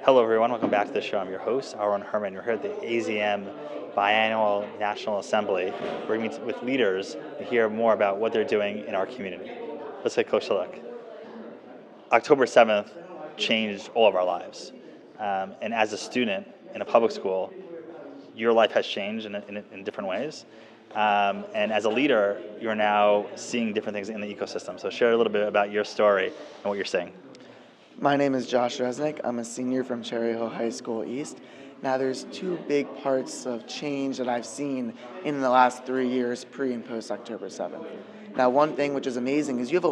Hello, everyone. Welcome back to the show. I'm your host, Aaron Herman. We're here at the AZM Biennial National Assembly. We're going to meet with leaders to hear more about what they're doing in our community. Let's take a closer look. October 7th changed all of our lives. And as a student in a public school, your life has changed in different ways. And as a leader, you're now seeing different things in the ecosystem. So share a little bit about your story and what you're seeing. My name is Josh Resnick. I'm a senior from Cherry Hill High School East. Now there's two big parts of change that I've seen in the last 3 years, pre and post October 7th. Now one thing which is amazing is you have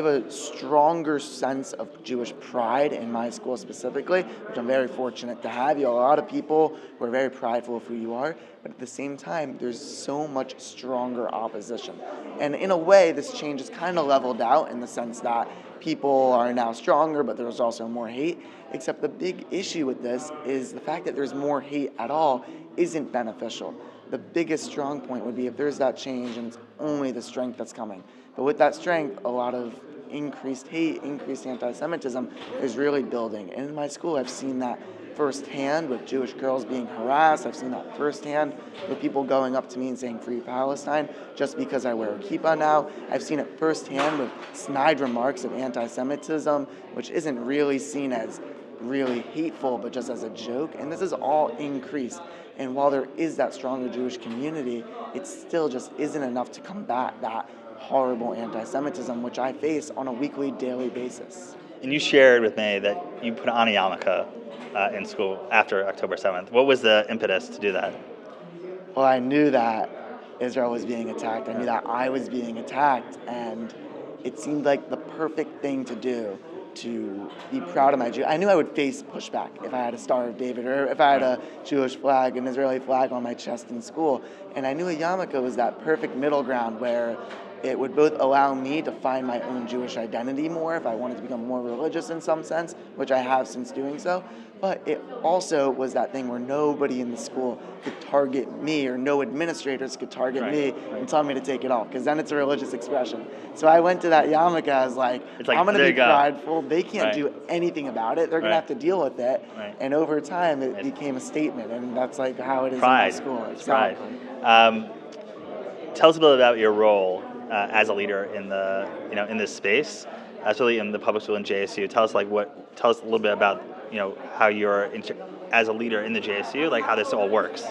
a stronger sense of Jewish pride in my school specifically, which I'm very fortunate to have. You have a lot of people who are very prideful of who you are, but at the same time, there's so much stronger opposition. And in a way, this change is kind of leveled out in the sense that people are now stronger, but there's also more hate. Except the big issue with this is the fact that there's more hate at all isn't beneficial. The biggest strong point would be if there's that change and it's only the strength that's coming. But with that strength, a lot of increased hate, increased anti-Semitism is really building. And in my school, I've seen that firsthand with Jewish girls being harassed. I've seen that firsthand with people going up to me and saying "Free Palestine" just because I wear a kippah now. I've seen it firsthand with snide remarks of anti-Semitism, which isn't really seen as really hateful, but just as a joke. And this is all increased. And while there is that stronger Jewish community, it still just isn't enough to combat that horrible anti-Semitism, which I face on a weekly, daily basis. And you shared with me that you put on a yarmulke in school after October 7th. What was the impetus to do that? Well, I knew that Israel was being attacked. I knew that I was being attacked. And it seemed like the perfect thing to do to be proud of my Jew. I knew I would face pushback if I had a Star of David or if I had a Jewish flag, an Israeli flag on my chest in school. And I knew a yarmulke was that perfect middle ground where it would both allow me to find my own Jewish identity more if I wanted to become more religious in some sense, which I have since doing so, but it also was that thing where nobody in the school could target me or no administrators could target me and tell me to take it off, because then it's a religious expression. So I went to that yarmulke as I'm going to be prideful. They can't do anything about it. They're going to have to deal with it. And over time, it became a statement, and that's like how it is in my school. Exactly. Tell us a little about your role as a leader in the in this space, especially in the public school and JSU. Tell us a little bit about how you're as a leader in the JSU, like how this all works.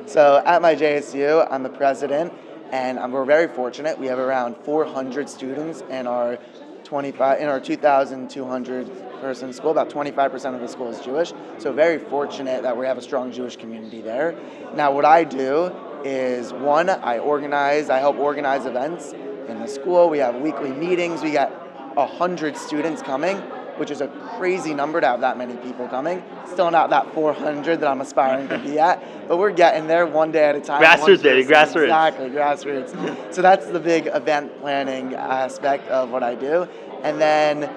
So at my JSU, I'm the president, and we're very fortunate. We have around 400 students in our 2,200 person school. About 25% of the school is Jewish, so very fortunate that we have a strong Jewish community there. Now, what I do is, one, I help organize events in the school. We have weekly meetings. We got 100 students coming, which is a crazy number to have that many people coming. Still not that 400 that I'm aspiring to be at, but we're getting there one day at a time. Grassroots, baby, grassroots. Exactly, grassroots. So that's the big event planning aspect of what I do. And then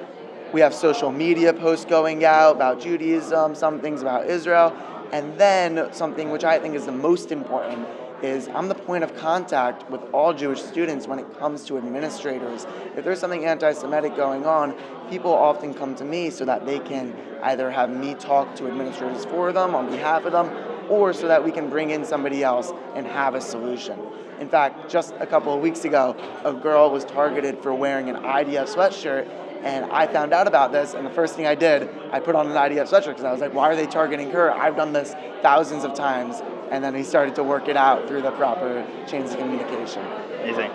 we have social media posts going out about Judaism, some things about Israel, and then something which I think is the most important is I'm the point of contact with all Jewish students when it comes to administrators. If there's something anti-Semitic going on, people often come to me so that they can either have me talk to administrators for them, on behalf of them, or so that we can bring in somebody else and have a solution. In fact, just a couple of weeks ago, a girl was targeted for wearing an IDF sweatshirt, and I found out about this, and the first thing I did, I put on an IDF sweatshirt because I was like, why are they targeting her? I've done this thousands of times. And then he started to work it out through the proper chains of communication. Amazing.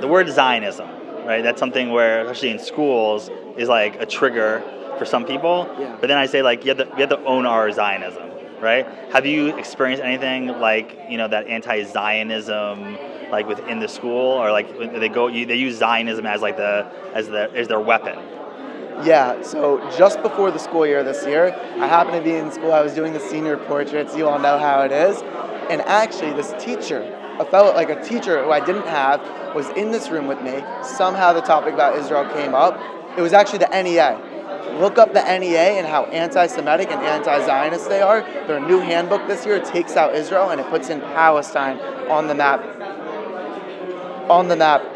The word Zionism, right? That's something where, especially in schools, is like a trigger for some people. Yeah. But then I say, like, you have to own our Zionism, right? Have you experienced anything like, that anti-Zionism, like within the school, or like they use Zionism as like as their weapon? Yeah, so just before the school year this year, I happened to be in school. I was doing the senior portraits. You all know how it is. And actually, this teacher, a teacher who I didn't have, was in this room with me. Somehow the topic about Israel came up. It was actually the NEA. Look up the NEA and how anti-Semitic and anti-Zionist they are. Their new handbook this year takes out Israel and it puts in Palestine on the map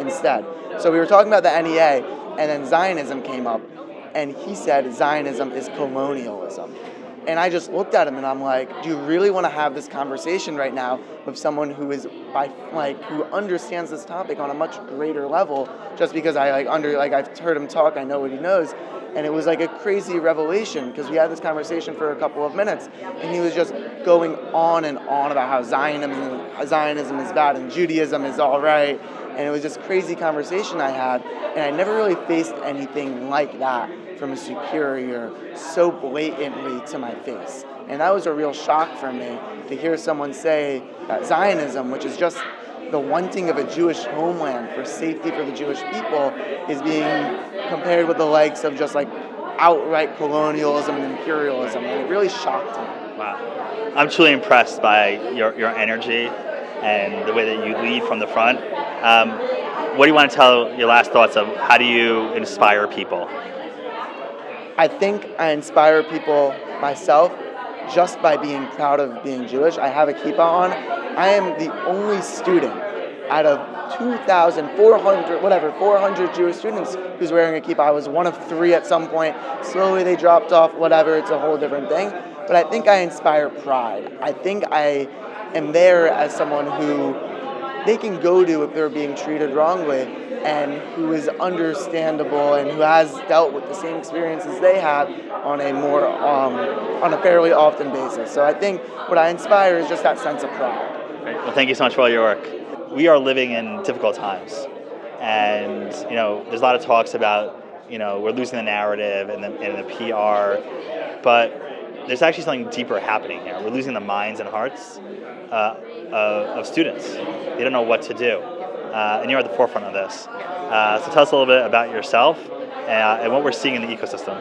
instead. So we were talking about the NEA, and then Zionism came up. and he said Zionism is colonialism. And I just looked at him and I'm like, do you really want to have this conversation right now with someone who is who understands this topic on a much greater level? Just because I've heard him talk, I know what he knows. And it was like a crazy revelation because we had this conversation for a couple of minutes and he was just going on and on about how Zionism is bad and Judaism is all right. And it was just crazy conversation I had. And I never really faced anything like that from a superior so blatantly to my face. And that was a real shock for me to hear someone say that Zionism, which is just the wanting of a Jewish homeland for safety for the Jewish people, is being compared with the likes of just like outright colonialism and imperialism. And it really shocked me. Wow. I'm truly impressed by your energy and the way that you lead from the front. What do you want to tell your last thoughts of how do you inspire people? I think I inspire people myself just by being proud of being Jewish. I have a kippah on. I am the only student out of 400 Jewish students who's wearing a kippah. I was one of 3 at some point. Slowly they dropped off, whatever. It's a whole different thing. But I think I inspire pride. I think I am there as someone who they can go to if they're being treated wrongly, and who is understandable and who has dealt with the same experiences they have on a fairly often basis. So I think what I inspire is just that sense of pride. Great. Well, thank you so much for all your work. We are living in difficult times, and there's a lot of talks about we're losing the narrative and the PR, but there's actually something deeper happening here. We're losing the minds and hearts of students. They don't know what to do. And you're at the forefront of this. So tell us a little bit about yourself and what we're seeing in the ecosystem.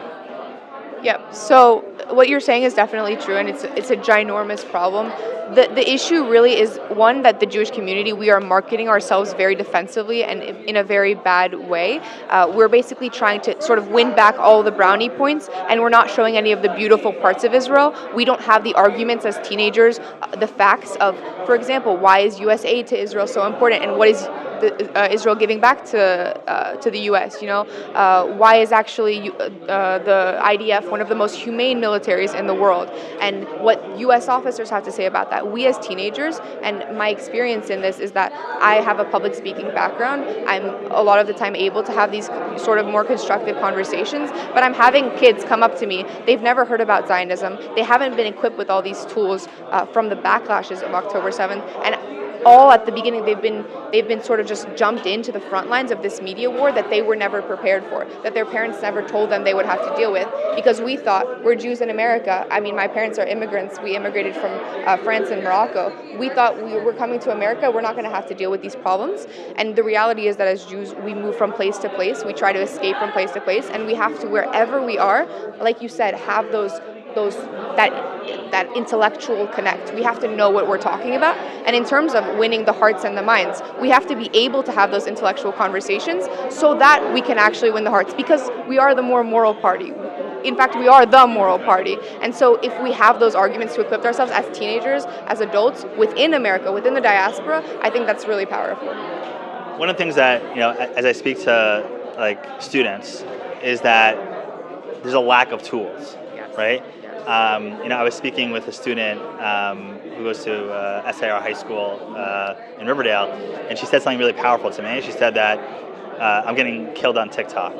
Yep. So what you're saying is definitely true, and it's a ginormous problem. The issue really is, one, that the Jewish community, we are marketing ourselves very defensively and in a very bad way. We're basically trying to sort of win back all the brownie points, and we're not showing any of the beautiful parts of Israel. We don't have the arguments as teenagers, the facts of, for example, why is U.S. aid to Israel so important, and what is Israel giving back to the U.S., why is actually the IDF one of the most humane militaries in the world, and what U.S. officers have to say about that. We as teenagers, and my experience in this is that I have a public speaking background. I'm a lot of the time able to have these sort of more constructive conversations, but I'm having kids come up to me. They've never heard about Zionism. They haven't been equipped with all these tools from the backlashes of October 7th, and all at the beginning they've been sort of just jumped into the front lines of this media war that they were never prepared for, that their parents never told them they would have to deal with, because we thought we're Jews in America. I mean, my parents are immigrants. We immigrated from France and Morocco. We thought we were coming to America, we're not going to have to deal with these problems. And the reality is that as Jews, we move from place to place. We try to escape from place to place, and we have to, wherever we are, like you said, have that intellectual connect. We have to know what we're talking about. And in terms of winning the hearts and the minds, we have to be able to have those intellectual conversations so that we can actually win the hearts, because we are the more moral party. In fact, we are the moral party. And so if we have those arguments to equip ourselves as teenagers, as adults, within America, within the diaspora, I think that's really powerful. One of the things that, as I speak to students, is that there's a lack of tools, yes. Right? I was speaking with a student who goes to SAR High School in Riverdale, and she said something really powerful to me. She said that I'm getting killed on TikTok,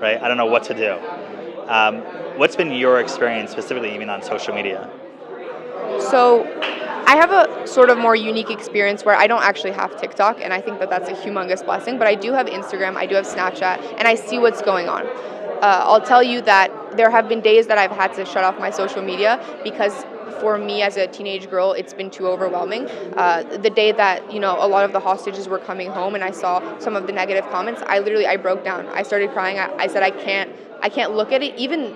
right? I don't know what to do. What's been your experience specifically even on social media? So I have a sort of more unique experience where I don't actually have TikTok, and I think that that's a humongous blessing, but I do have Instagram, I do have Snapchat, and I see what's going on. I'll tell you that there have been days that I've had to shut off my social media because for me as a teenage girl, it's been too overwhelming. The day that, a lot of the hostages were coming home and I saw some of the negative comments, I broke down. I started crying. I said, I can't look at it, even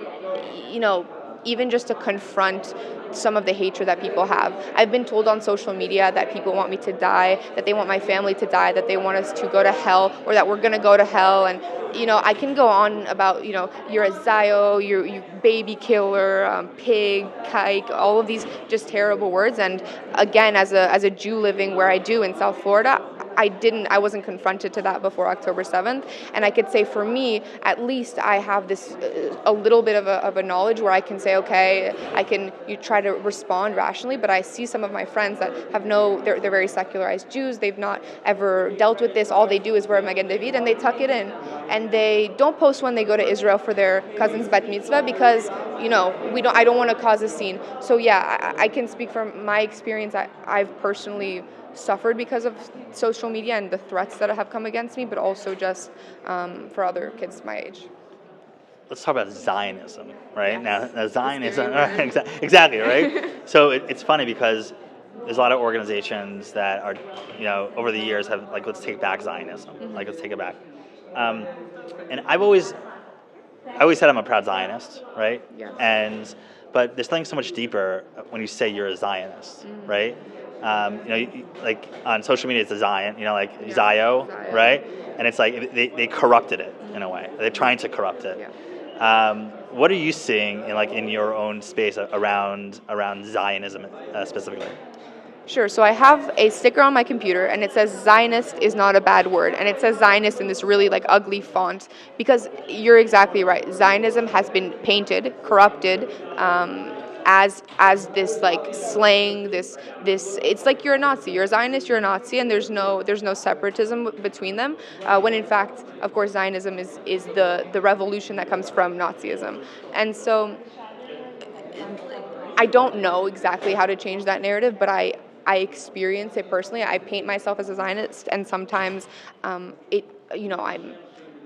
just to confront some of the hatred that people have. I've been told on social media that people want me to die, that they want my family to die, that they want us to go to hell, or that we're going to go to hell. And, I can go on about, you're a Zio, you baby killer, pig, kike, all of these just terrible words. And again, as a Jew living where I do in South Florida, I wasn't confronted to that before October 7th. And I could say for me, at least I have this a little bit of a knowledge where I can say, okay, you try to respond rationally, but I see some of my friends that they're very secularized Jews. They've not ever dealt with this. All they do is wear Magen David and they tuck it in. And they don't post when they go to Israel for their cousin's bat mitzvah because, I don't want to cause a scene. So yeah, I can speak from my experience. I've personally suffered because of social media and the threats that have come against me, but also just for other kids my age. Let's talk about Zionism, right? Yes. Now Zionism, exactly, right? So it's funny because there's a lot of organizations that are, over the years have let's take back Zionism, let's take it back. And I always said I'm a proud Zionist, right? Yeah. But there's something so much deeper when you say you're a Zionist, right? On social media it's a Zion, Zio, right? And it's like they corrupted it in a way. They're trying to corrupt it. Yeah. What are you seeing in your own space around Zionism specifically? Sure. So I have a sticker on my computer, and it says Zionist is not a bad word, and it says Zionist in this really ugly font because you're exactly right. Zionism has been painted, corrupted, as this slang. This it's like you're a Nazi, you're a Zionist, you're a Nazi, and there's no separatism between them. When in fact, of course, Zionism is the revolution that comes from Nazism, and so I don't know exactly how to change that narrative, but I experience it personally. I paint myself as a Zionist, and sometimes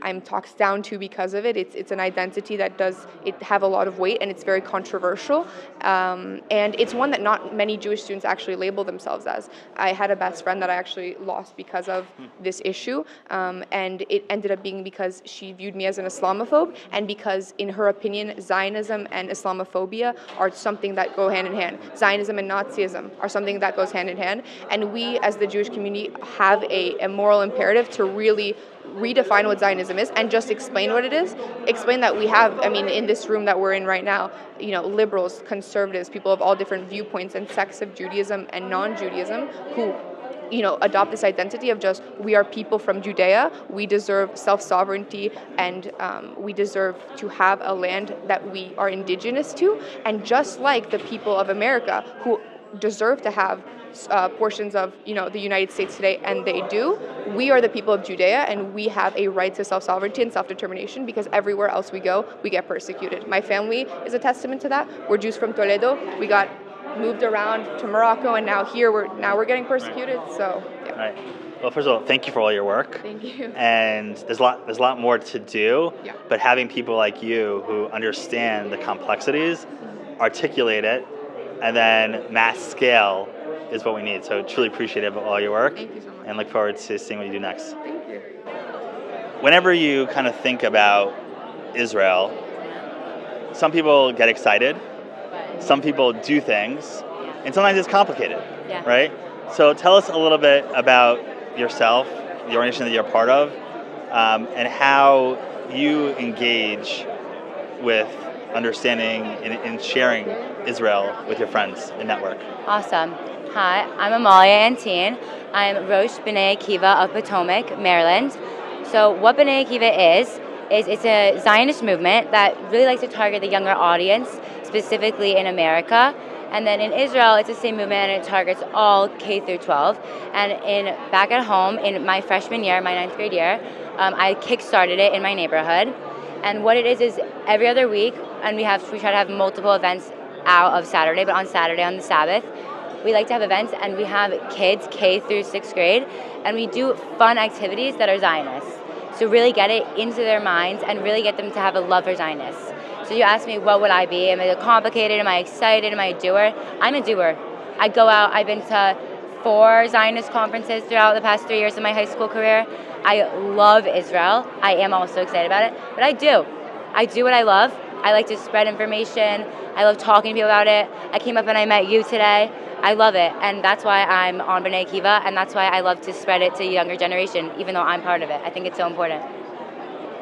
I'm talked down to because of it. It's an identity that does have a lot of weight, and it's very controversial. And it's one that not many Jewish students actually label themselves as. I had a best friend that I actually lost because of this issue, and it ended up being because she viewed me as an Islamophobe, and because in her opinion, Zionism and Islamophobia are something that go hand in hand. Zionism and Nazism are something that goes hand in hand, and we as the Jewish community have a moral imperative to really redefine what Zionism is and just explain what it is. Explain that we have, in this room that we're in right now, liberals, conservatives, people of all different viewpoints and sects of Judaism and non-Judaism who adopt this identity of just, we are people from Judea, we deserve self-sovereignty, and we deserve to have a land that we are indigenous to, and just like the people of America who deserve to have portions of the United States today, and they do. We are the people of Judea, and we have a right to self-sovereignty and self-determination because everywhere else we go, we get persecuted. My family is a testament to that. We're Jews from Toledo. We got moved around to Morocco, and now we're getting persecuted. Right. So yeah. Right. Well, first of all, thank you for all your work. Thank you. And there's a lot more to do. Yeah. But having people like you who understand the complexities, articulate it, and then mass scale is what we need. So truly appreciative of all your work. Thank you so much. And look forward to seeing what you do next. Thank you. Whenever you kind of think about Israel, some people get excited, some people do things, and sometimes it's complicated, right? So tell us a little bit about yourself, the organization that you're a part of, and how you engage with understanding and sharing Israel with your friends and network. Awesome. Hi, I'm Amalia Antine. I'm Rosh B'nai Akiva of Potomac, Maryland. So what B'nai Akiva is it's a Zionist movement that really likes to target the younger audience, specifically in America. And then in Israel, it's the same movement, and it targets all K through 12. And back at home, in my freshman year, my 9th grade year, I kick-started it in my neighborhood. And what it is every other week, and we try to have multiple events out of Saturday, but on Saturday, on the Sabbath, we like to have events, and we have kids K through 6th grade, and we do fun activities that are Zionists. So really get it into their minds and really get them to have a love for Zionists. So you ask me, what would I be? Am I complicated? Am I excited? Am I a doer? I'm a doer. I go out. I've been to 4 Zionist conferences throughout the past 3 years of my high school career. I love Israel. I am also excited about it, but I do. I do what I love. I like to spread information. I love talking to people about it. I came up and I met you today. I love it, and that's why I'm on B'nai Akiva, and that's why I love to spread it to the younger generation, even though I'm part of it. I think it's so important.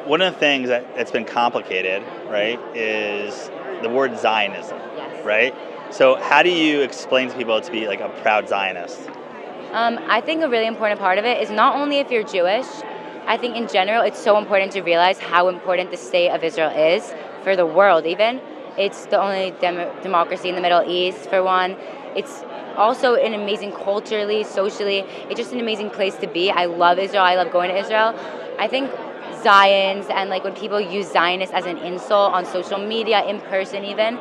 One of the things that's been complicated, right, is the word Zionism, Yes. right? So how do you explain to people to be like a proud Zionist? I think a really important part of it is not only if you're Jewish. I think in general it's so important to realize how important the state of Israel is for the world even. It's the only democracy in the Middle East, for one. It's also an amazing culturally, socially. It's just an amazing place to be. I love Israel. I love going to Israel. I think Zions and like when people use Zionist as an insult on social media, in person even,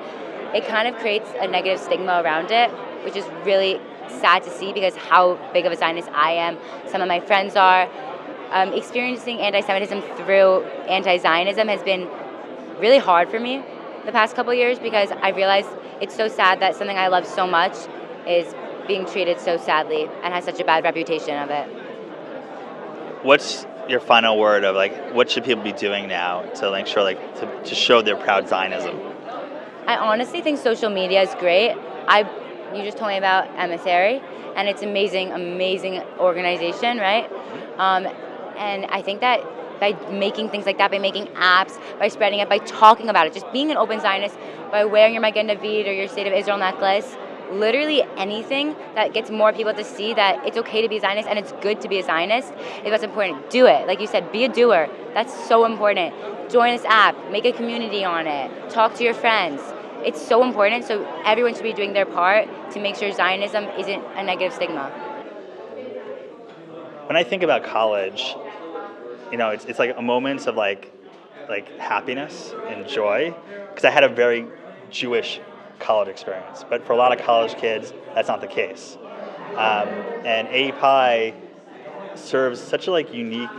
it kind of creates a negative stigma around it, which is really sad to see because how big of a Zionist I am, some of my friends are. Experiencing anti-Semitism through anti-Zionism has been really hard for me the past couple of years because I realized it's so sad that something I love so much is being treated so sadly and has such a bad reputation of it. What's your final word of like what should people be doing now to make sure like to show their proud Zionism? I honestly think social media is great. You just told me about Emissary, and it's amazing organization, right? And I think that by making things like that, by making apps, by spreading it, by talking about it, just being an open Zionist, by wearing your Magen David or your State of Israel necklace, literally anything that gets more people to see that it's okay to be a Zionist and it's good to be a Zionist, if that's important, do it. Like you said, be a doer. That's so important. Join this app, make a community on it, talk to your friends. It's so important, so everyone should be doing their part to make sure Zionism isn't a negative stigma. When I think about college, it's like a moment of like happiness and joy because I had a very Jewish college experience. But for a lot of college kids, that's not the case. And AIPAC serves such a like unique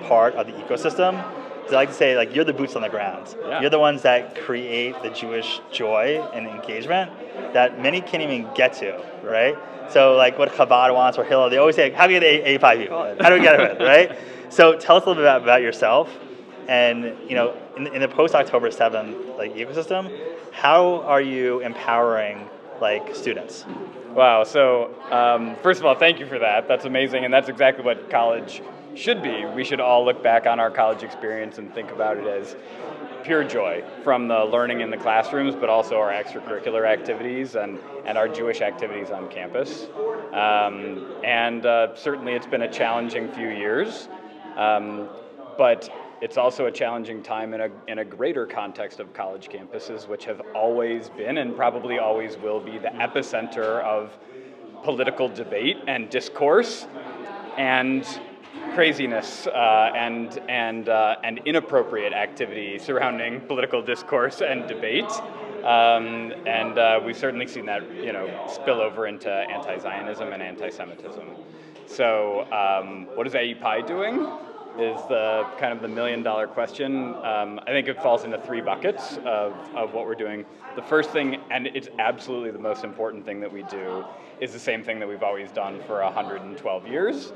part of the ecosystem. So I like to say like you're the boots on the ground. Yeah. You're the ones that create the Jewish joy and engagement that many can't even get to, right? So like what Chabad wants or Hillel, they always say, how do we get AIPAC people? How do we get it, right? So tell us a little bit about yourself and, in the post-October 7th like ecosystem, how are you empowering like students? Wow. So first of all, thank you for that. That's amazing. And that's exactly what college should be. We should all look back on our college experience and think about it as pure joy from the learning in the classrooms, but also our extracurricular activities and our Jewish activities on campus. And certainly it's been a challenging few years, but it's also a challenging time in a greater context of college campuses, which have always been and probably always will be the epicenter of political debate and discourse and craziness and inappropriate activity surrounding political discourse and debate. And we've certainly seen that spill over into anti-Zionism and anti-Semitism. So what is AIPAC doing? Is the kind of the $1 million question. I think it falls into three buckets of what we're doing. The first thing, and it's absolutely the most important thing that we do, is the same thing that we've always done for 112 years.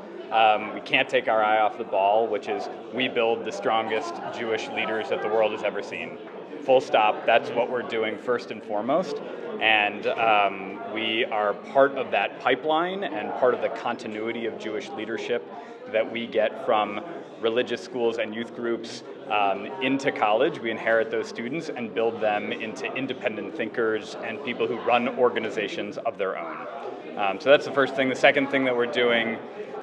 We can't take our eye off the ball, which is we build the strongest Jewish leaders that the world has ever seen. Full stop, that's what we're doing first and foremost. And we are part of that pipeline and part of the continuity of Jewish leadership that we get from religious schools and youth groups into college. We inherit those students and build them into independent thinkers and people who run organizations of their own. So that's the first thing. The second thing that we're doing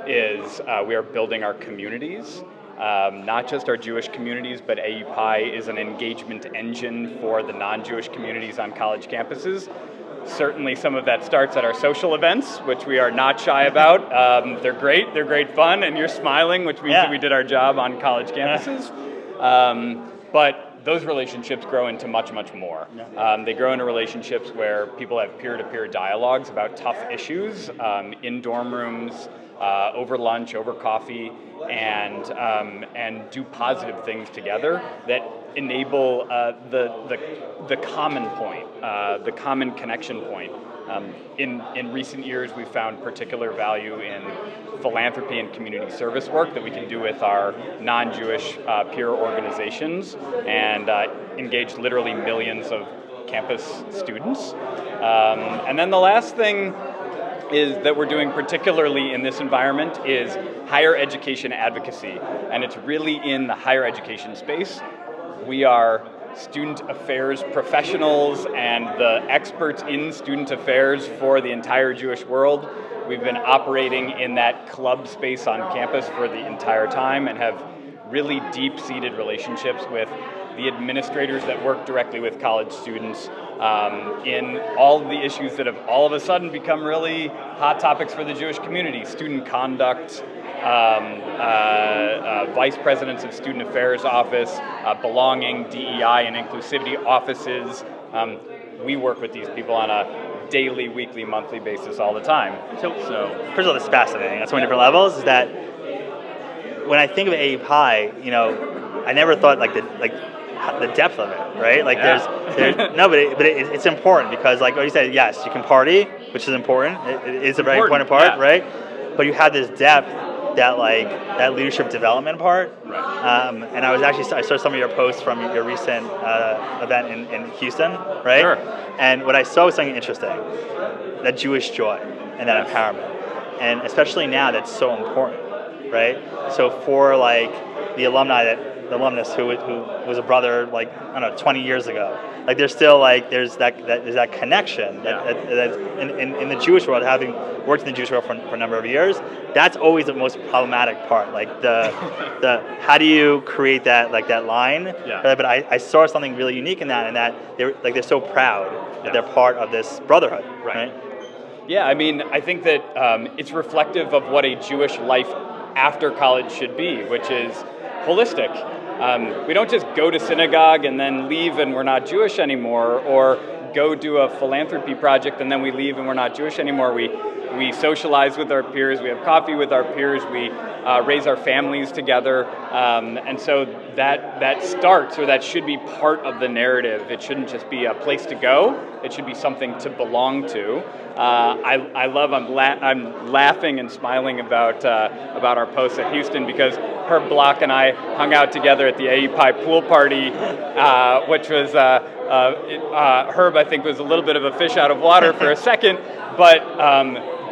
is we are building our communities, not just our Jewish communities, but AIPAC is an engagement engine for the non-Jewish communities on college campuses. Certainly some of that starts at our social events, which we are not shy about. They're great fun, and you're smiling, which means that we did our job on college campuses. But those relationships grow into much, much more. They grow into relationships where people have peer-to-peer dialogues about tough issues in dorm rooms, over lunch, over coffee, and do positive things together that enable the common point, the common connection point. In recent years, we've found particular value in philanthropy and community service work that we can do with our non-Jewish peer organizations and engage literally millions of campus students. And then the last thing is that we're doing particularly in this environment is higher education advocacy, and it's really in the higher education space. We are student affairs professionals and the experts in student affairs for the entire Jewish world. We've been operating in that club space on campus for the entire time and have really deep-seated relationships with the administrators that work directly with college students in all of the issues that have all of a sudden become really hot topics for the Jewish community: student conduct, vice presidents of student affairs office, belonging, DEI and inclusivity offices. We work with these people on a daily, weekly, monthly basis all the time. So first of all, this is fascinating on so many different levels. Is that when I think of AIPAC, I never thought the depth of it, right? Like there's no, but it's important because, like you said, yes, you can party, which is important. It is a very important part, right? But you have this depth, that leadership development part. Right. And I saw some of your posts from your recent event in Houston, right? Sure. And what I saw was something interesting, that Jewish joy and that empowerment, and especially now that's so important, right? So for the alumnus who was a brother 20 years ago, there's still there's that connection that in the Jewish world, having worked in the Jewish world for a number of years, that's always the most problematic part, the how do you create that line. But I saw something really unique in that they're so proud that they're part of this brotherhood, right? Yeah, I mean, I think that it's reflective of what a Jewish life after college should be, which is holistic. We don't just go to synagogue and then leave and we're not Jewish anymore, or go do a philanthropy project and then we leave and we're not Jewish anymore. We socialize with our peers, we have coffee with our peers, we raise our families together, and so that starts, or that should be part of the narrative. It shouldn't just be a place to go, it should be something to belong to. I'm laughing and smiling about our posts at Houston, because Herb Block and I hung out together at the AIPAC pool party, which was Herb, I think, was a little bit of a fish out of water for a second, but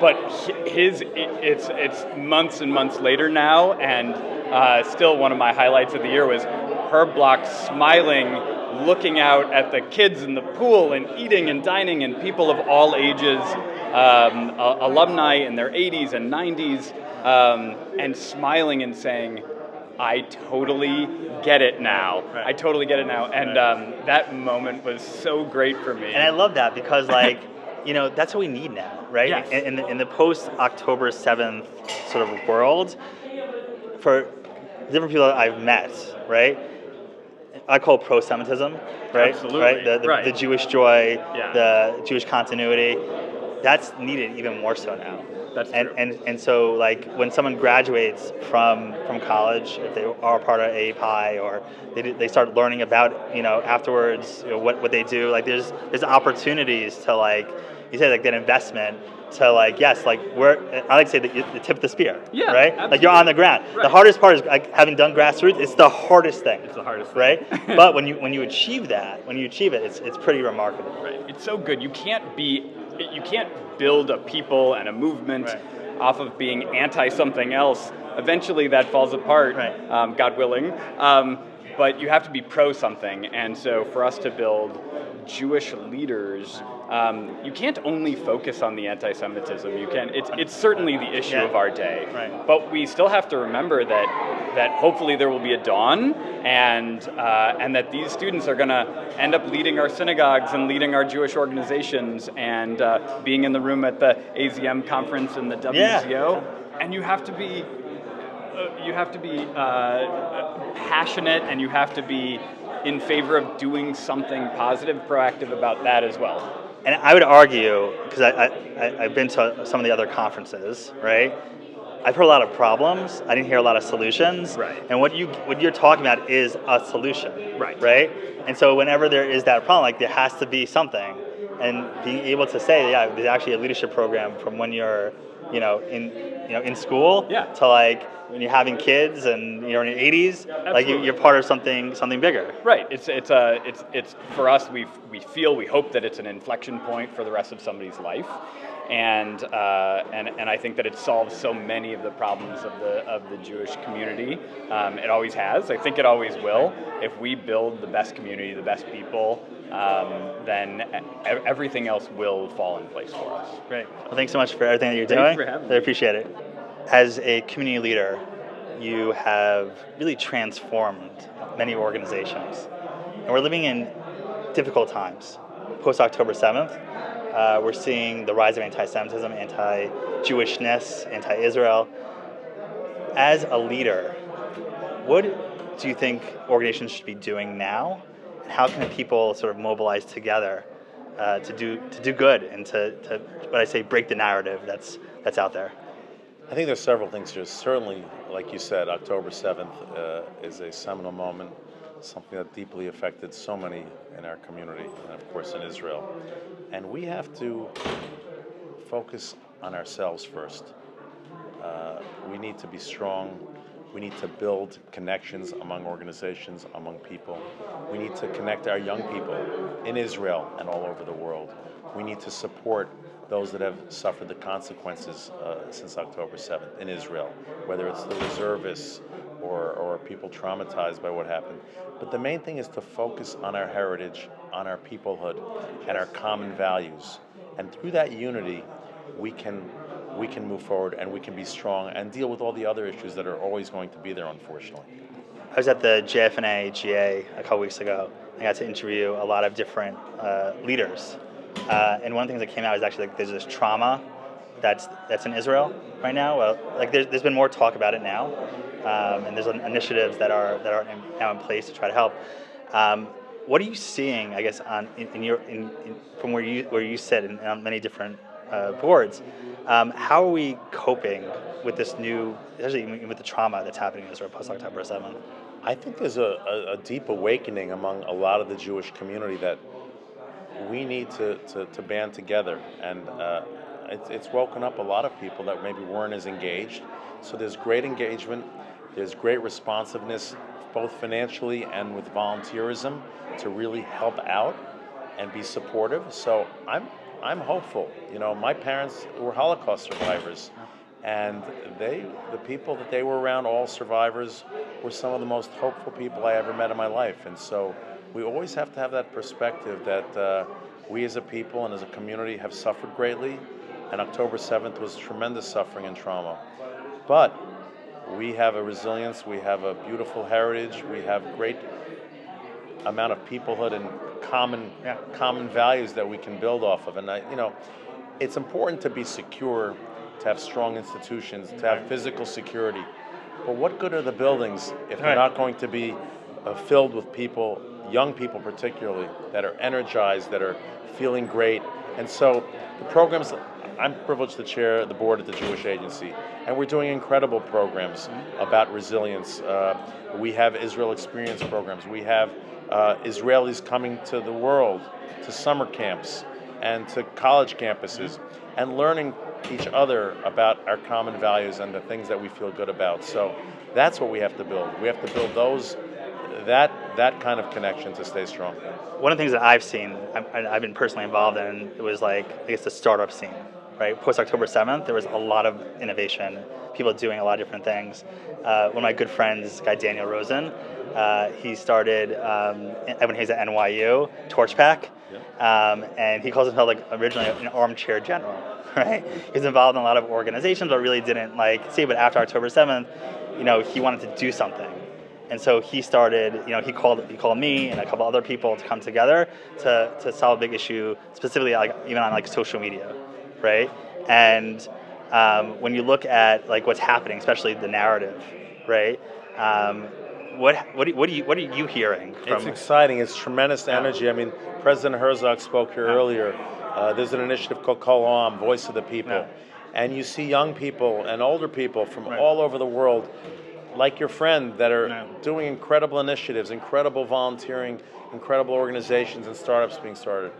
it's months and months later now, and still one of my highlights of the year was Herb Block smiling, looking out at the kids in the pool and eating and dining, and people of all ages, alumni in their 80s and 90s, and smiling and saying, I totally get it now. Right. I totally get it now. And that moment was so great for me. And I love that because, that's what we need now, right? Yes. In the post-October 7th sort of world, for different people that I've met, right? I call it pro-Semitism, right? Absolutely. Right? The Jewish joy, the Jewish continuity, that's needed even more so now. That's true. And so when someone graduates from college, if they are part of AIPAC, or they start learning about afterwards what they do, there's opportunities to you say that investment to yes, we're, I like to say the tip of the spear, right? Absolutely. You're on the ground. Right. The hardest part is having done grassroots. It's the hardest thing. It's the hardest thing. Right? But when you achieve that, it's pretty remarkable. Right. It's so good. You can't build a people and a movement off of being anti something else. Eventually that falls apart, God willing. But you have to be pro something. And so for us to build Jewish leaders, you can't only focus on the anti-Semitism. It's certainly the issue of our day. Right. But we still have to remember that hopefully there will be a dawn, and that these students are going to end up leading our synagogues and leading our Jewish organizations, and being in the room at the AZM conference and the WZO. And you have to be passionate, and you have to be in favor of doing something positive, proactive about that as well. And I would argue, because I've been to some of the other conferences, right? I've heard a lot of problems. I didn't hear a lot of solutions. Right. And what you're talking about is a solution. Right. And so whenever there is that problem, there has to be something. And being able to say, there's actually a leadership program from when you're, in in school Yeah. to like when you're having kids and you're in your 80s, like Absolutely. you're part of something bigger. Right. It's for us. We hope that it's an inflection point for the rest of somebody's life, and I think that it solves so many of the problems of the Jewish community. It always has. I think it always will. If we build the best community, the best people, then everything else will fall in place for us. Great. Well, thanks so much for everything that you're Thanks doing. for having I me. appreciate it. As a community leader, you have really transformed many organizations. And we're living in difficult times. Post-October 7th, we're seeing the rise of anti-Semitism, anti-Jewishness, anti-Israel. As a leader, what do you think organizations should be doing now? And how can people sort of mobilize together to do good and to what I say, break the narrative that's out there? I think there's several things here. Certainly, like you said, October 7th is a seminal moment, something that deeply affected so many in our community, and of course in Israel. And we have to focus on ourselves first. We need to be strong. We need to build connections among organizations, among people. We need to connect our young people in Israel and all over the world. We need to support those that have suffered the consequences since October 7th in Israel, whether it's the reservists or people traumatized by what happened. But the main thing is to focus on our heritage, on our peoplehood, and our common values. And through that unity, we can move forward and we can be strong and deal with all the other issues that are always going to be there, unfortunately. I was at the JFNA GA a couple weeks ago. I got to interview a lot of different leaders. And one of the things that came out is actually like there's this trauma that's in Israel right now. Well, like there's been more talk about it now, and there's initiatives that are now in place to try to help. What are you seeing, I guess, from where you sit and on many different boards? How are we coping with this new, especially with the trauma that's happening in Israel post October 7th? I think there's a deep awakening among a lot of the Jewish community that we need to band together, and it's woken up a lot of people that maybe weren't as engaged. So there's great engagement, there's great responsiveness, both financially and with volunteerism, to really help out and be supportive. So I'm hopeful. My parents were Holocaust survivors, and the people that they were around, all survivors, were some of the most hopeful people I ever met in my life. And so we always have to have that perspective that we as a people and as a community have suffered greatly, and October 7th was tremendous suffering and trauma. But we have a resilience, we have a beautiful heritage, we have great amount of peoplehood and common values that we can build off of. And it's important to be secure, to have strong institutions, to have physical security. But what good are the buildings if they're not going to be filled with people, young people particularly, that are energized, that are feeling great? And so the programs, I'm privileged to chair the board at the Jewish Agency, and we're doing incredible programs about resilience. We have Israel Experience programs. We have Israelis coming to the world, to summer camps and to college campuses, and learning each other about our common values and the things that we feel good about. So that's what we have to build. We have to build that kind of connection to stay strong. One of the things that I've seen, I've been personally involved in, it was like, I guess, the startup scene, right? Post-October 7th, there was a lot of innovation, people doing a lot of different things. One of my good friends, this guy Daniel Rosen, he started, when he was at NYU, TorchPack, and he calls himself like originally an armchair general, right? He was involved in a lot of organizations, but really didn't see. But after October 7th, he wanted to do something. And so he started, he called me and a couple other people to come together to solve a big issue, specifically even on social media, right? And when you look at what's happening, especially the narrative, right? What are you hearing from? It's exciting. It's tremendous energy. I mean, President Herzog spoke here earlier. There's an initiative called Kol Ha'am, Voice of the People, and you see young people and older people from all over the world, like your friend, that are doing incredible initiatives, incredible volunteering, incredible organizations and startups being started.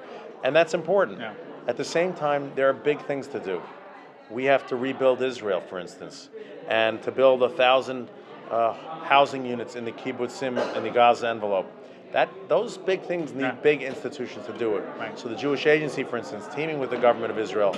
And that's important. At the same time, there are big things to do. we have to rebuild Israel, for instance, and to build 1,000 housing units in the kibbutzim in the Gaza envelope. Those big things need big institutions to do it. Right. So the Jewish Agency, for instance, teaming with the government of Israel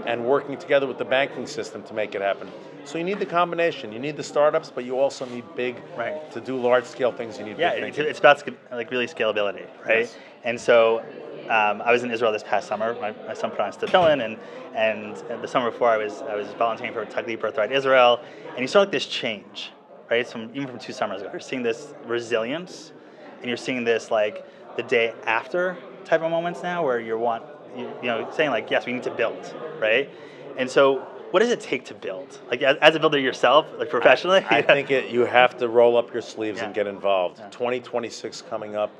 and working together with the banking system to make it happen. So you need the combination. You need the startups, but you also need to do large-scale things. You need big it's about like really scalability, right? Yes. And so I was in Israel this past summer. My son put on Stapillin, and the summer before I was volunteering for Taglit Birthright Israel, and you saw like this change, right? Even from 2 summers ago, you're seeing this resilience. And you're seeing this like the day after type of moments now where you know, saying like, yes, we need to build, right? And so what does it take to build? Like as a builder yourself, like professionally? I think you have to roll up your sleeves and get involved. Yeah. 2026 coming up.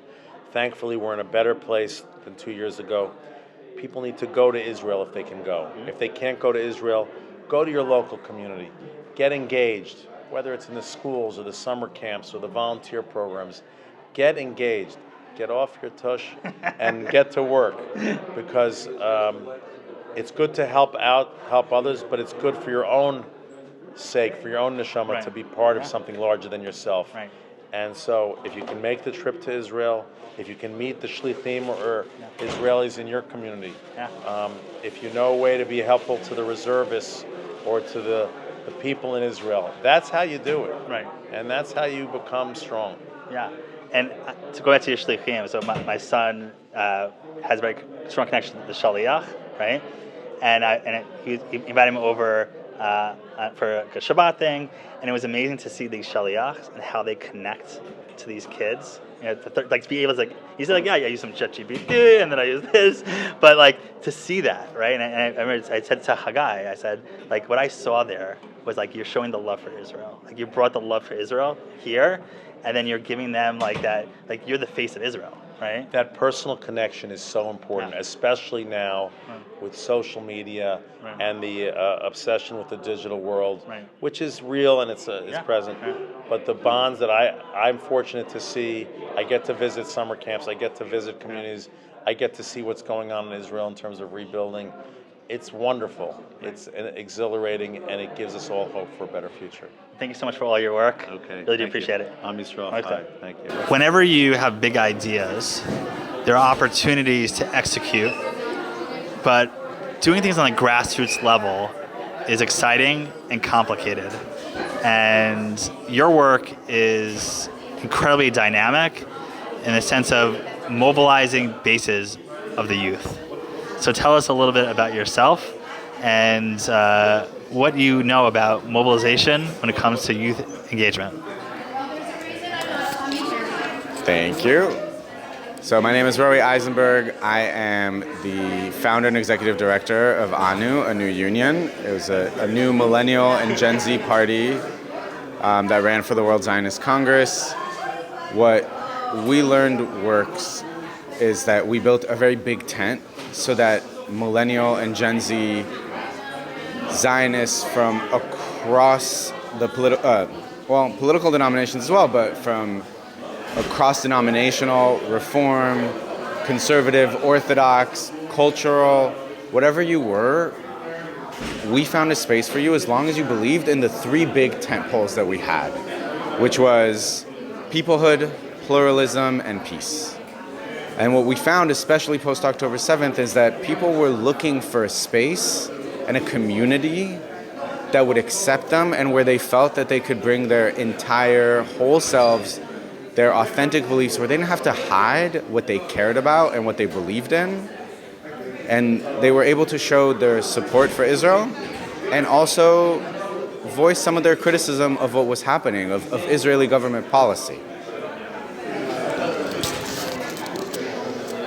Thankfully, we're in a better place than 2 years ago. People need to go to Israel if they can go. Mm-hmm. If they can't go to Israel, go to your local community. Get engaged, whether it's in the schools or the summer camps or the volunteer programs. Get engaged, get off your tush, and get to work, because it's good to help others, but it's good for your own sake, for your own neshama, to be part of something larger than yourself. Right. And so if you can make the trip to Israel, if you can meet the shlichim or Israelis in your community, if you know a way to be helpful to the reservists or to the people in Israel, that's how you do it. Right. And that's how you become strong. Yeah. And to go back to your shlichim, so my son has a very strong connection to the shaliach, right? And he invited him over for a Shabbat thing, and it was amazing to see these shaliachs and how they connect to these kids. You know, to be able to, like, he said, like, yeah, I use some ChatGPT, and then I use this, but like to see that, right? And I remember I said to Haggai, I said, like, what I saw there was like you're showing the love for Israel. Like you brought the love for Israel here, and then you're giving them like that, like you're the face of Israel, right? That personal connection is so important, especially now with social media and the obsession with the digital world, which is real and it's present. But the bonds that I'm fortunate to see, I get to visit summer camps, I get to visit communities, I get to see what's going on in Israel in terms of rebuilding. It's wonderful. It's exhilarating, and it gives us all hope for a better future. Thank you so much for all your work. Okay. Really do appreciate it. Am Yisrael. Okay. Thank you. Whenever you have big ideas, there are opportunities to execute, but doing things on a grassroots level is exciting and complicated. And your work is incredibly dynamic in the sense of mobilizing bases of the youth. So tell us a little bit about yourself and what you know about mobilization when it comes to youth engagement. Thank you. So my name is Roei Eisenberg. I am the founder and executive director of ANU, a new union. It was a new millennial and Gen Z party that ran for the World Zionist Congress. What we learned works is that we built a very big tent so that millennial and Gen Z Zionists from across the political denominations as well, but from across denominational, reform, conservative, orthodox, cultural, whatever you were, we found a space for you as long as you believed in the 3 big tent poles that we had, which was peoplehood, pluralism, and peace. And what we found, especially post-October 7th, is that people were looking for a space and a community that would accept them and where they felt that they could bring their entire whole selves, their authentic beliefs, where they didn't have to hide what they cared about and what they believed in. And they were able to show their support for Israel and also voice some of their criticism of what was happening, of Israeli government policy.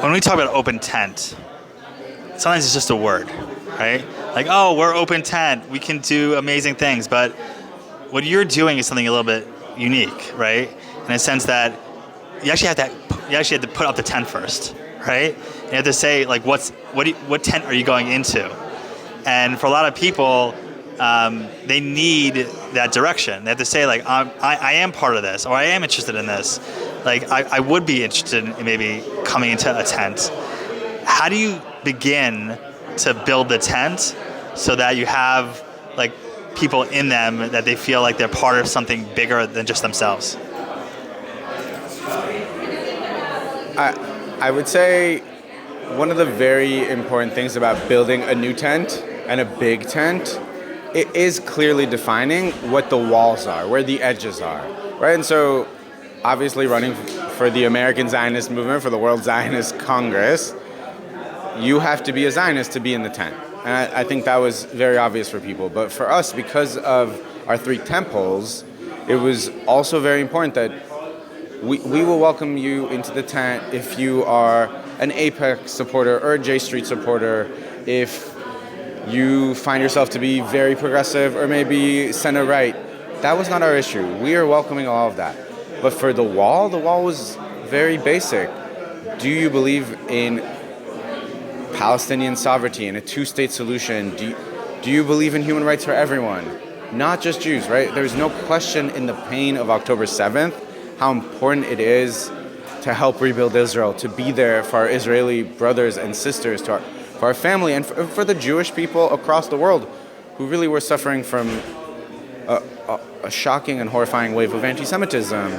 When we talk about open tent, sometimes it's just a word, right? Like, oh, we're open tent, we can do amazing things, but what you're doing is something a little bit unique, right? In a sense that you actually have to put up the tent first, right? You have to say, like, what tent are you going into? And for a lot of people, they need that direction. They have to say, like, I am part of this, or I am interested in this. Like, I would be interested in maybe coming into a tent. How do you begin to build the tent so that you have like people in them that they feel like they're part of something bigger than just themselves? I would say one of the very important things about building a new tent and a big tent, it is clearly defining what the walls are, where the edges are, right? And so obviously running for the American Zionist movement, for the World Zionist Congress, you have to be a Zionist to be in the tent. And I think that was very obvious for people. But for us, because of our 3 temples, it was also very important that we will welcome you into the tent if you are an AIPAC supporter or a J Street supporter, if you find yourself to be very progressive or maybe center right. That was not our issue. We are welcoming all of that. But for the wall was very basic. Do you believe in Palestinian sovereignty and a 2-state solution? Do you believe in human rights for everyone? Not just Jews, right? There's no question in the pain of October 7th how important it is to help rebuild Israel, to be there for our Israeli brothers and sisters, for our family, and for the Jewish people across the world who really were suffering from a shocking and horrifying wave of anti-Semitism.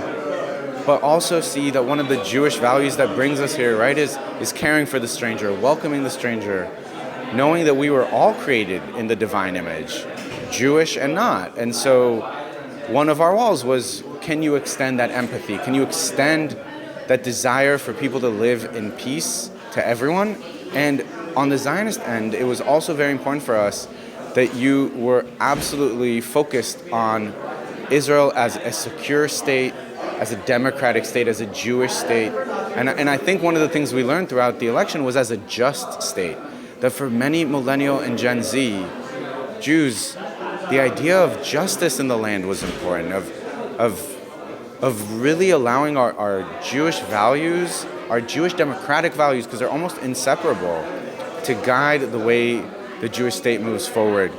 But also see that one of the Jewish values that brings us here, right, is caring for the stranger, welcoming the stranger, knowing that we were all created in the divine image, Jewish and not. And so one of our walls was, can you extend that empathy? Can you extend that desire for people to live in peace to everyone? And on the Zionist end, it was also very important for us that you were absolutely focused on Israel as a secure state, as a democratic state, as a Jewish state. And I think one of the things we learned throughout the election was as a just state, that for many millennial and Gen Z Jews, the idea of justice in the land was important, of really allowing our Jewish values, our Jewish democratic values, because they're almost inseparable, to guide the way the Jewish state moves forward,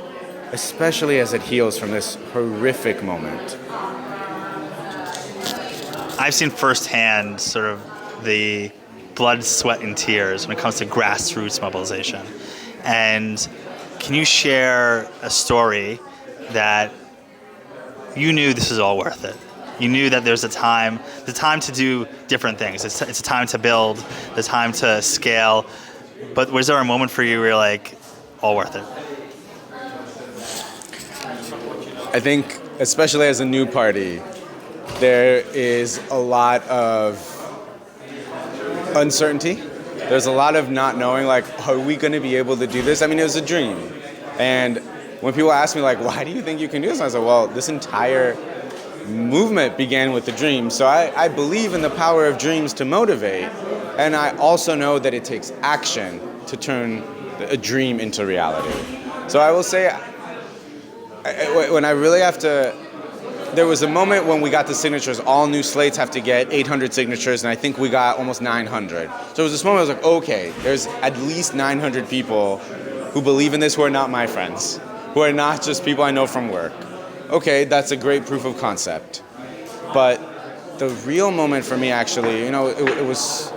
especially as it heals from this horrific moment. I've seen firsthand sort of the blood, sweat, and tears when it comes to grassroots mobilization. And can you share a story that you knew this was all worth it? You knew that there's the time to do different things. It's a time to build, the time to scale. But was there a moment for you where you're like, all worth it? I think, especially as a new party, there is a lot of uncertainty. There's a lot of not knowing, like, are we going to be able to do this? I mean, it was a dream. And when people ask me, like, why do you think you can do this? I said, well, this entire movement began with a dream. So I believe in the power of dreams to motivate. And I also know that it takes action to turn a dream into reality. So I will say, when I really have to, there was a moment when we got the signatures. All new slates have to get 800 signatures, and I think we got almost 900. So there was this moment I was like, okay, there's at least 900 people who believe in this who are not my friends, who are not just people I know from work. Okay, that's a great proof of concept. But the real moment for me, actually, you know, it was,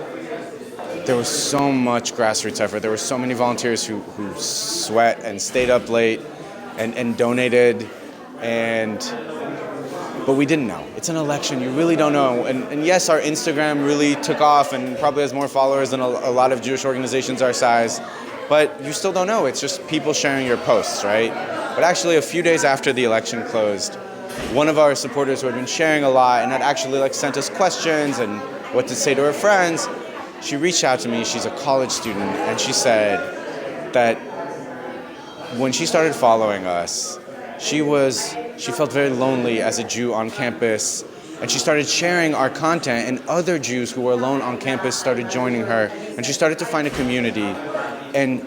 there was so much grassroots effort. There were so many volunteers who sweat and stayed up late and donated, but we didn't know. It's an election, you really don't know. And yes, our Instagram really took off and probably has more followers than a lot of Jewish organizations our size, but you still don't know. It's just people sharing your posts, right? But actually, a few days after the election closed, one of our supporters who had been sharing a lot and had actually sent us questions and what to say to her friends, she reached out to me. She's a college student, and she said that when she started following us, she felt very lonely as a Jew on campus, and she started sharing our content, and other Jews who were alone on campus started joining her, and she started to find a community. And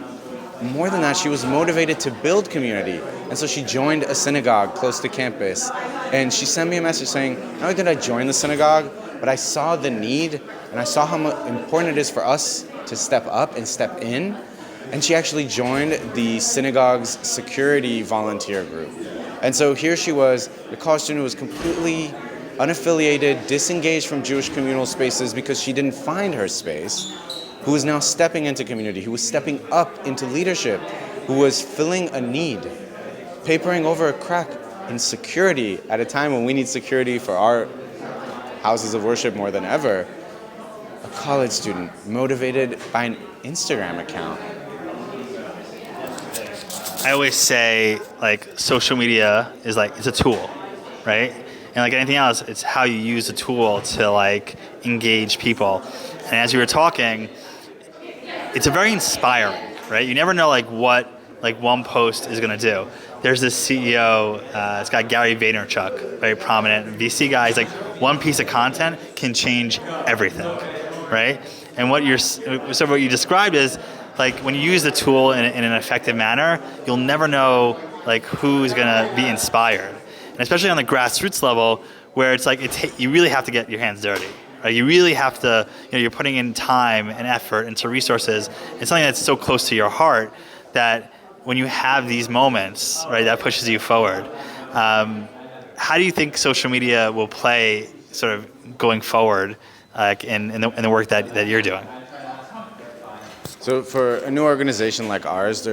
more than that, she was motivated to build community. And so she joined a synagogue close to campus, and she sent me a message saying, not only did I join the synagogue, but I saw the need, and I saw how important it is for us to step up and step in. And she actually joined the synagogue's security volunteer group. And so here she was, a college student who was completely unaffiliated, disengaged from Jewish communal spaces because she didn't find her space, who was now stepping into community, who was stepping up into leadership. who was filling a need, papering over a crack in security at a time when we need security for our houses of worship more than ever. A college student motivated by an Instagram account. I always say, like, social media is like, it's a tool, right? And like anything else, it's how you use the tool to like engage people. And as you were talking, it's a very inspiring, right? You never know like what like one post is going to do. There's this CEO, this guy Gary Vaynerchuk, very prominent VC guy. He's like, one piece of content can change everything, right? And what you described is like when you use the tool in an effective manner, you'll never know like who's going to be inspired, and especially on the grassroots level, where it's like you really have to get your hands dirty. Right? You really have to, you're putting in time and effort into resources. It's something that's so close to your heart that when you have these moments, right, that pushes you forward. How do you think social media will play sort of going forward in the work that you're doing? So for a new organization like ours,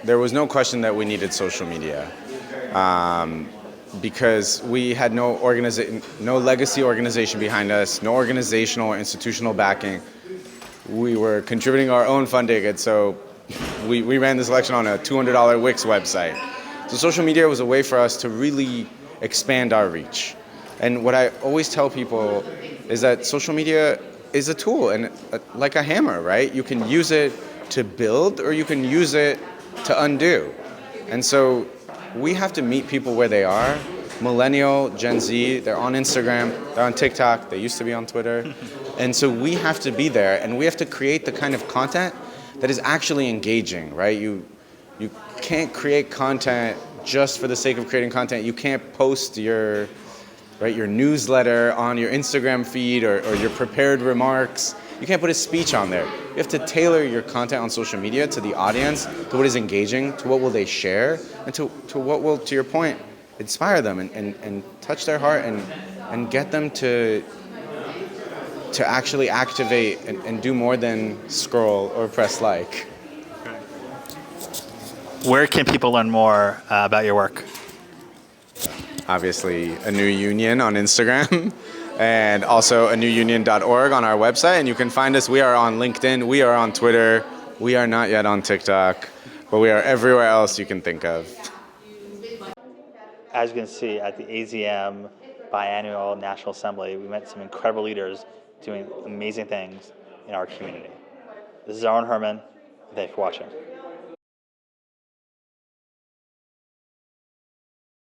there was no question that we needed social media. Because we had no legacy organization behind us, no organizational or institutional backing. We were contributing our own funding, and so we ran this election on a $200 Wix website. So social media was a way for us to really expand our reach. And what I always tell people is that social media is a tool, and like a hammer, right? You can use it to build, or you can use it to undo. And so we have to meet people where they are. Millennial, Gen Z, they're on Instagram, they're on TikTok, they used to be on Twitter. And so we have to be there, and we have to create the kind of content that is actually engaging, right? You can't create content just for the sake of creating content. You can't post your newsletter on your Instagram feed or your prepared remarks. You can't put a speech on there. You have to tailor your content on social media to the audience, to what is engaging, to what will they share, and to what will, to your point, inspire them and touch their heart and get them to actually activate and do more than scroll or press like. Where can people learn more about your work? Obviously, A New Union on Instagram. And also anewunion.org on our website. And you can find us. We are on LinkedIn. We are on Twitter. We are not yet on TikTok, but we are everywhere else you can think of. As you can see, at the AZM Biennial National Assembly, we met some incredible leaders doing amazing things in our community. This is Aaron Herman. Thanks for watching.